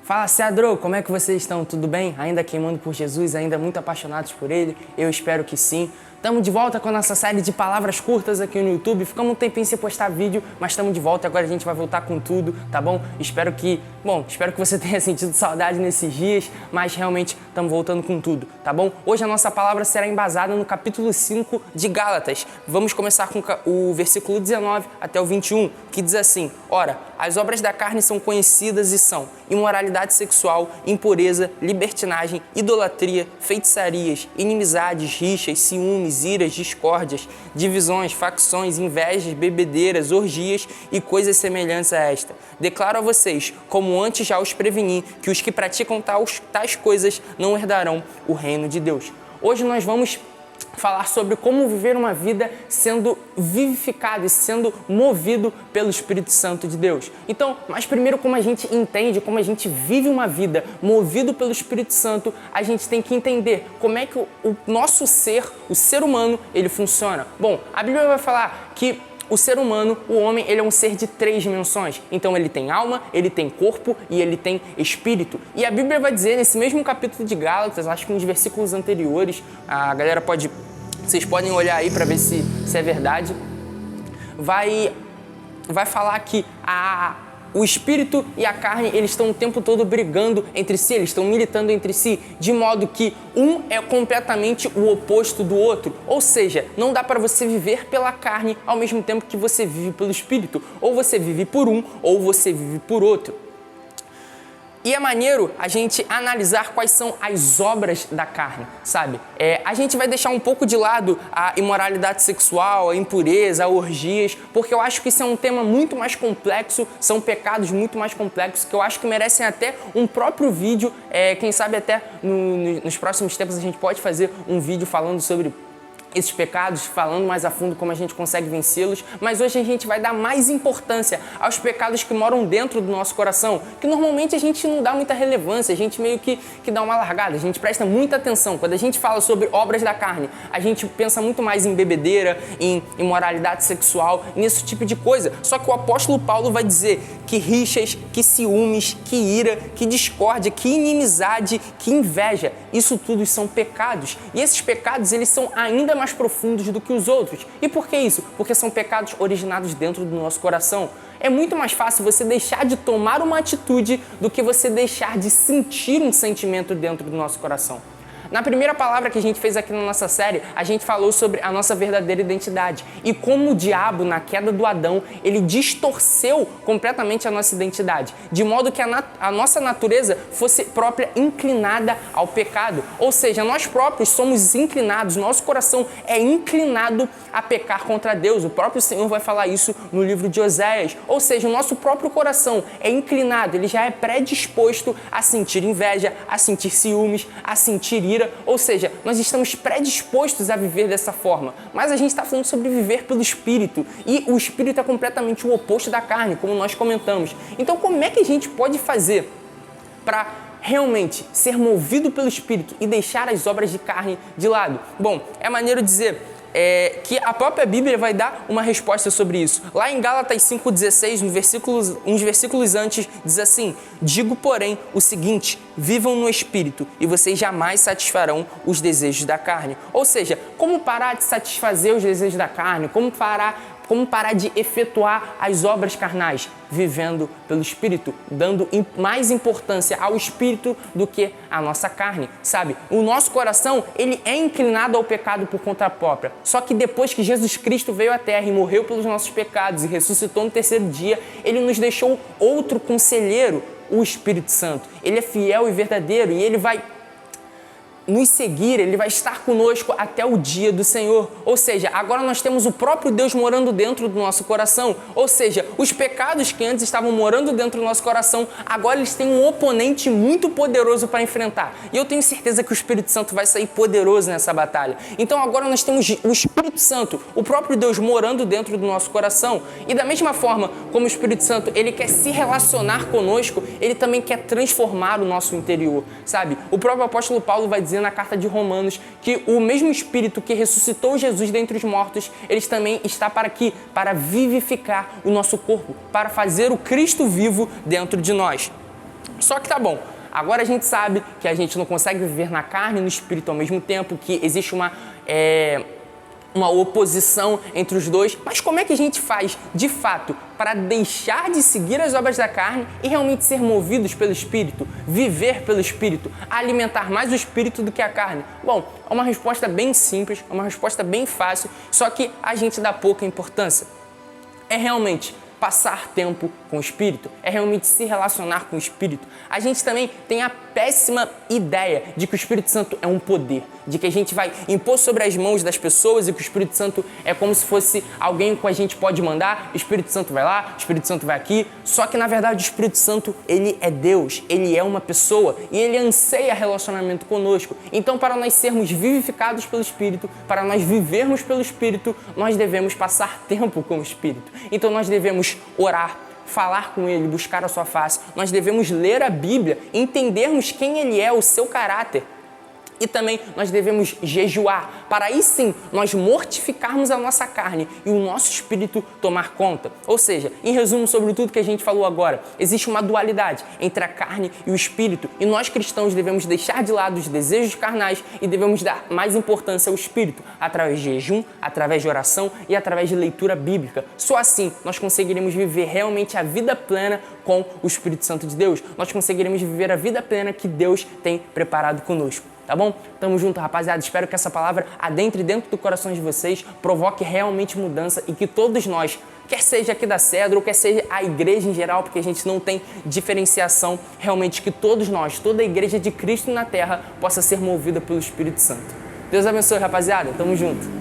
Fala, Seadro, como é que vocês estão? Tudo bem? Ainda queimando por Jesus, ainda muito apaixonados por Ele? Eu espero que sim. Estamos de volta com a nossa série de palavras curtas aqui no YouTube. Ficamos um tempinho sem postar vídeo, mas estamos de volta e agora a gente vai voltar com tudo, tá bom? Espero que você tenha sentido saudade nesses dias, mas realmente estamos voltando com tudo, tá bom? Hoje a nossa palavra será embasada no capítulo 5 de Gálatas. Vamos começar com o versículo 19 até o 21, que diz assim: Ora, as obras da carne são conhecidas e são imoralidade sexual, impureza, libertinagem, idolatria, feitiçarias, inimizades, rixas, ciúmes, iras, discórdias, divisões, facções, invejas, bebedeiras, orgias e coisas semelhantes a esta. Declaro a vocês, como antes já os preveni, que os que praticam tais coisas não herdarão o reino de Deus. Hoje nós vamos falar sobre como viver uma vida sendo vivificado e sendo movido pelo Espírito Santo de Deus. Então, mas primeiro, como a gente entende, como a gente vive uma vida movido pelo Espírito Santo, a gente tem que entender como é que o nosso ser, o ser humano, ele funciona. Bom, a Bíblia vai falar que o ser humano, o homem, ele é um ser de 3 dimensões. Então ele tem alma, ele tem corpo e ele tem espírito. E a Bíblia vai dizer, nesse mesmo capítulo de Gálatas, acho que nos versículos anteriores, a galera vocês podem olhar aí para ver se é verdade, vai falar que o espírito e a carne, eles estão o tempo todo brigando entre si, eles estão militando entre si, de modo que um é completamente o oposto do outro. Ou seja, não dá para você viver pela carne ao mesmo tempo que você vive pelo espírito. Ou você vive por um, ou você vive por outro. E é maneiro a gente analisar quais são as obras da carne, sabe? A gente vai deixar um pouco de lado a imoralidade sexual, a impureza, a orgias, porque eu acho que isso é um tema muito mais complexo, são pecados muito mais complexos, que eu acho que merecem até um próprio vídeo. Quem sabe até nos próximos tempos a gente pode fazer um vídeo falando sobre esses pecados, falando mais a fundo como a gente consegue vencê-los, mas hoje a gente vai dar mais importância aos pecados que moram dentro do nosso coração, que normalmente a gente não dá muita relevância, a gente meio que dá uma largada, a gente presta muita atenção. Quando a gente fala sobre obras da carne, a gente pensa muito mais em bebedeira, em imoralidade sexual, nesse tipo de coisa. Só que o apóstolo Paulo vai dizer que rixas, que ciúmes, que ira, que discórdia, que inimizade, que inveja, isso tudo são pecados. E esses pecados, eles são ainda mais profundos do que os outros. E por que isso? Porque são pecados originados dentro do nosso coração. É muito mais fácil você deixar de tomar uma atitude do que você deixar de sentir um sentimento dentro do nosso coração. Na primeira palavra que a gente fez aqui na nossa série, a gente falou sobre a nossa verdadeira identidade e como o diabo, na queda do Adão, ele distorceu completamente a nossa identidade, de modo que a nossa natureza fosse própria inclinada ao pecado. Ou seja, nós próprios somos inclinados, nosso coração é inclinado a pecar contra Deus. O próprio Senhor vai falar isso no livro de Oséias. Ou seja, o nosso próprio coração é inclinado, ele já é predisposto a sentir inveja, a sentir ciúmes, a sentir ira. Ou seja, nós estamos predispostos a viver dessa forma, mas a gente está falando sobre viver pelo Espírito, e o Espírito é completamente o oposto da carne, como nós comentamos. Então, como é que a gente pode fazer para realmente ser movido pelo Espírito e deixar as obras de carne de lado? Bom, é maneiro dizer que a própria Bíblia vai dar uma resposta sobre isso. Lá em Gálatas 5,16, uns versículos antes, diz assim: Digo, porém, o seguinte, vivam no Espírito e vocês jamais satisfarão os desejos da carne. Ou seja, como parar de satisfazer os desejos da carne? Como parar de efetuar as obras carnais? Vivendo pelo Espírito, dando mais importância ao Espírito do que à nossa carne, sabe? O nosso coração, ele é inclinado ao pecado por conta própria. Só que depois que Jesus Cristo veio à Terra e morreu pelos nossos pecados e ressuscitou no terceiro dia, ele nos deixou outro conselheiro, o Espírito Santo. Ele é fiel e verdadeiro e ele vai nos seguir, ele vai estar conosco até o dia do Senhor. Ou seja, agora nós temos o próprio Deus morando dentro do nosso coração. Ou seja, os pecados que antes estavam morando dentro do nosso coração, agora eles têm um oponente muito poderoso para enfrentar. E eu tenho certeza que o Espírito Santo vai sair poderoso nessa batalha. Então agora nós temos o Espírito Santo, o próprio Deus morando dentro do nosso coração. E da mesma forma como o Espírito Santo, ele quer se relacionar conosco, ele também quer transformar o nosso interior, sabe? O próprio apóstolo Paulo vai dizer na carta de Romanos que o mesmo Espírito que ressuscitou Jesus dentre os mortos, ele também está para vivificar o nosso corpo, para fazer o Cristo vivo dentro de nós. Só que tá bom, agora a gente sabe que a gente não consegue viver na carne e no espírito ao mesmo tempo, que existe uma oposição entre os dois, mas como é que a gente faz, de fato, para deixar de seguir as obras da carne e realmente ser movidos pelo Espírito, viver pelo Espírito, alimentar mais o Espírito do que a carne? Bom, é uma resposta bem simples, é uma resposta bem fácil, só que a gente dá pouca importância. É realmente passar tempo com o Espírito, é realmente se relacionar com o Espírito. A gente também tem a péssima ideia de que o Espírito Santo é um poder, de que a gente vai impor sobre as mãos das pessoas e que o Espírito Santo é como se fosse alguém que a gente pode mandar, o Espírito Santo vai lá, o Espírito Santo vai aqui, só que na verdade o Espírito Santo, ele é Deus, ele é uma pessoa e ele anseia relacionamento conosco. Então, para nós sermos vivificados pelo Espírito, para nós vivermos pelo Espírito, nós devemos passar tempo com o Espírito. Então, nós devemos orar, falar com Ele, buscar a sua face. Nós devemos ler a Bíblia, entendermos quem Ele é, o seu caráter. E também nós devemos jejuar, para aí sim nós mortificarmos a nossa carne e o nosso espírito tomar conta. Ou seja, em resumo sobre tudo que a gente falou agora, existe uma dualidade entre a carne e o espírito e nós cristãos devemos deixar de lado os desejos carnais e devemos dar mais importância ao espírito, através de jejum, através de oração e através de leitura bíblica. Só assim nós conseguiremos viver realmente a vida plena com o Espírito Santo de Deus. Nós conseguiremos viver a vida plena que Deus tem preparado conosco. Tá bom? Tamo junto, rapaziada. Espero que essa palavra adentre dentro do coração de vocês, provoque realmente mudança e que todos nós, quer seja aqui da Cedro ou quer seja a igreja em geral, porque a gente não tem diferenciação, realmente que todos nós, toda a igreja de Cristo na Terra, possa ser movida pelo Espírito Santo. Deus abençoe, rapaziada. Tamo junto.